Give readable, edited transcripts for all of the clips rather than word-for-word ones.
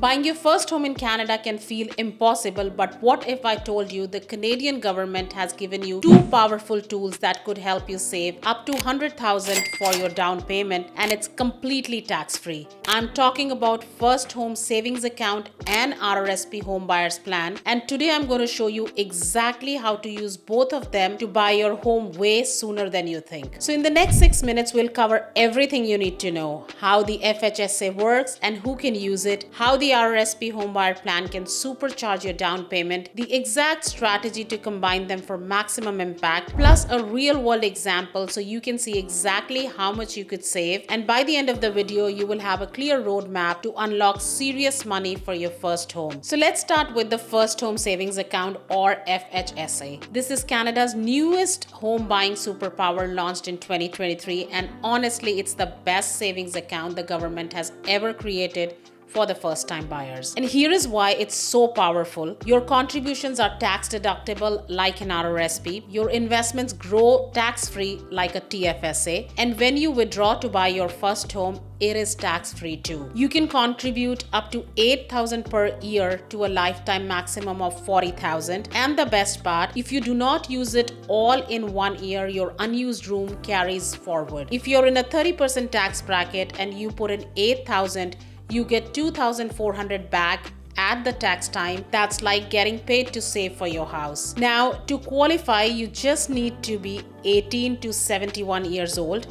Buying your first home in Canada can feel impossible, but what if I told you the Canadian government has given you two powerful tools that could help you save up to $100,000 for your down payment, and it's completely tax-free. I'm talking about First Home Savings Account and RRSP Home Buyers Plan, and today I'm going to show you exactly how to use both of them to buy your home way sooner than you think. So in the next 6 minutes, we'll cover everything you need to know: how the FHSA works and who can use it, how the RRSP Home Buyer Plan can supercharge your down payment, the exact strategy to combine them for maximum impact, plus a real-world example so you can see exactly how much you could save. And by the end of the video, you will have a clear roadmap to unlock serious money for your first home. So let's start with the First Home Savings Account, or FHSA. This is Canada's newest home buying superpower, launched in 2023, and honestly, it's the best savings account the government has ever created for the first-time buyers. And here is why it's so powerful. Your contributions are tax deductible like an RRSP. Your investments grow tax-free like a TFSA. And when you withdraw to buy your first home, it is tax-free too. You can contribute up to $8,000 per year to a lifetime maximum of $40,000. And the best part, if you do not use it all in 1 year, your unused room carries forward. If you're in a 30% tax bracket and you put in $8,000, you get $2,400 back at the tax time. That's like getting paid to save for your house. Now, to qualify, you just need to be 18 to 71 years old,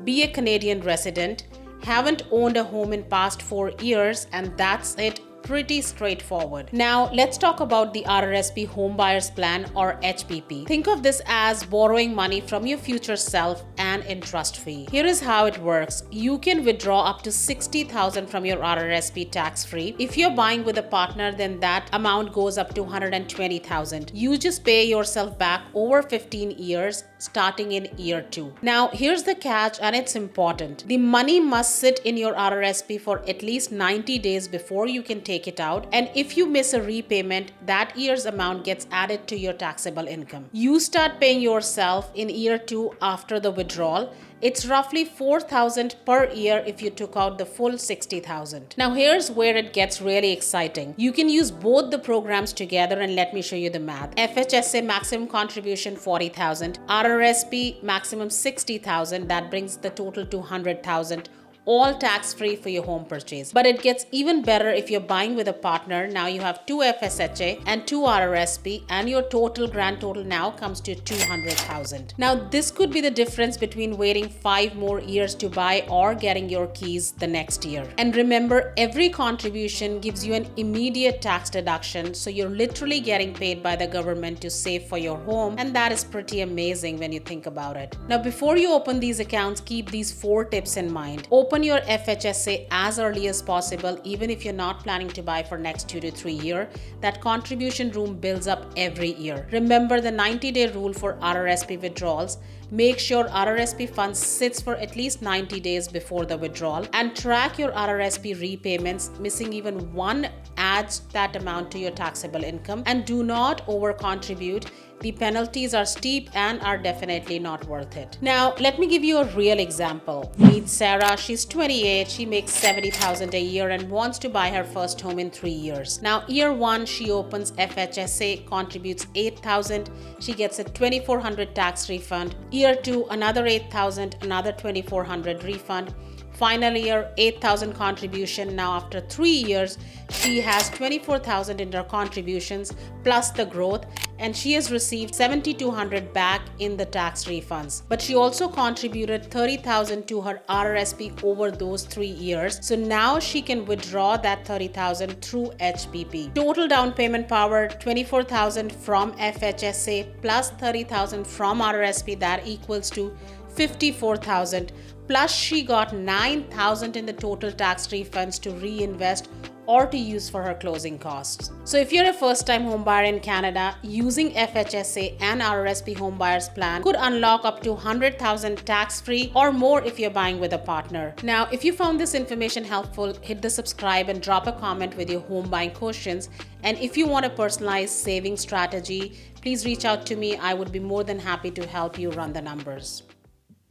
be a Canadian resident, haven't owned a home in past 4 years, and that's it. Pretty straightforward. Now, let's talk about the RRSP Home Buyers Plan, or HBP. Think of this as borrowing money from your future self and interest-free. Here is how it works. You can withdraw up to $60,000 from your RRSP tax-free. If you're buying with a partner, then that amount goes up to $120,000. You just pay yourself back over 15 years, starting in year 2. Now, here's the catch, and it's important. The money must sit in your RRSP for at least 90 days before you can take it out, and if you miss a repayment, that year's amount gets added to your taxable income. You start paying yourself in year 2 after the withdrawal. It's roughly $4,000 per year if you took out the full $60,000. Now here's where it gets really exciting. You can use both the programs together, and let me show you the math. FHSA maximum contribution $40,000, RRSP maximum $60,000. That brings the total to $100,000. All tax-free for your home purchase. But it gets even better if you're buying with a partner. Now you have 2 FSHA and 2 RRSP, and your grand total now comes to $200,000. Now this could be the difference between waiting 5 more years to buy or getting your keys the next year. And remember, every contribution gives you an immediate tax deduction, so you're literally getting paid by the government to save for your home, and that is pretty amazing when you think about it. Now before you open these accounts, keep these 4 tips in mind. Open your FHSA as early as possible, even if you're not planning to buy for next 2 to 3 years. That contribution room builds up every year. Remember the 90-day rule for RRSP withdrawals. Make sure RRSP funds sits for at least 90 days before the withdrawal, and track your RRSP repayments. Missing even one adds that amount to your taxable income, and do not over contribute. The penalties are steep and are definitely not worth it. Now, let me give you a real example. Meet Sarah. She's 28. She makes $70,000 a year and wants to buy her first home in 3 years. Now, year 1, she opens FHSA, contributes $8,000. She gets a $2,400 tax refund. Year 2, another $8,000, another $2,400 refund. Final year, $8,000 contribution. Now after 3 years, she has $24,000 in her contributions plus the growth, and she has received $7,200 back in the tax refunds. But she also contributed $30,000 to her RRSP over those 3 years. So now she can withdraw that $30,000 through HBP. Total down payment power, $24,000 from FHSA plus $30,000 from RRSP. That equals to $54,000. Plus she got $9,000 in the total tax refunds to reinvest or to use for her closing costs. So if you're a first-time home buyer in Canada, using FHSA and RRSP Home Buyers Plan could unlock up to $100,000 tax-free or more if you're buying with a partner. Now, if you found this information helpful, hit the subscribe and drop a comment with your home buying questions. And if you want a personalized saving strategy, please reach out to me. I would be more than happy to help you run the numbers.